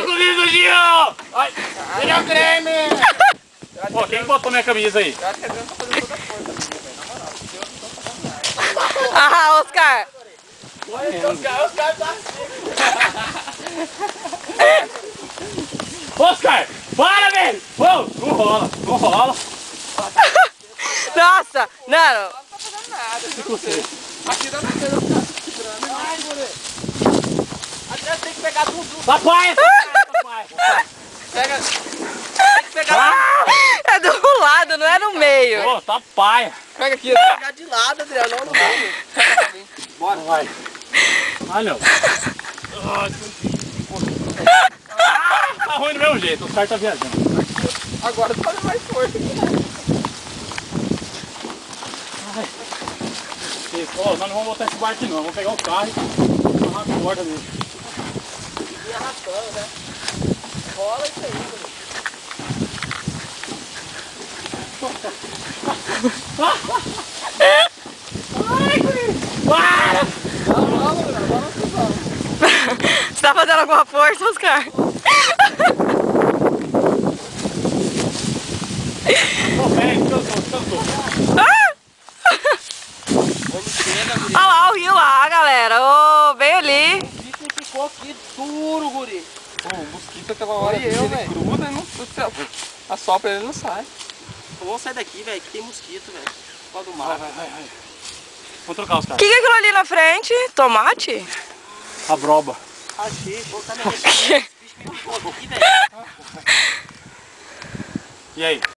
comigo, Gil! Ai, ele é o creme! Pô, quem botou minha camisa aí? Eu acho que a Adriana tá fazendo toda a força ali, velho. Na moral, porque eu não tô fazendo nada. Ah, Oscar! Oscar tá Oscar, para, velho! Pô, não rola, não rola. Nossa, não. Não tá fazendo nada, eu não sei. Aqui dá na frente, eu ficar segurando. Ai, guri. Até tem que pegar tudo. Papai! Papai! Pega. Tem que pegar. É do lado, não é no meio. Pô, tá paia. Pega aqui. Tem que pegar de lado, Adriano, não no meio. Bora. Vai. Ai, não. Tá ruim do mesmo jeito, o cara tá viajando. Agora tu faz mais força. Isso, ó, nós não vamos botar esse barco não, vamos pegar o carro e amarrar a corda dele. E arrastando, né? Rola isso aí, guri. Ai, guri! Para! Você tá fazendo alguma força, Oscar? Tô bem, cansou. Olha lá o rio lá, galera. Ô, bem ali. O bicho ficou aqui duro, guri. Pô, o mosquito aquela hora Olha eu, ele velho. gruda e não... assopra ele não sai. Vamos sair daqui, velho, que tem mosquito, velho. Por causa do Vai, mar. vai. Vou trocar os O caras. que é aquilo ali na frente? Tomate? A broba. Achei, vou botar minha bicho me picou aqui, velho. E aí?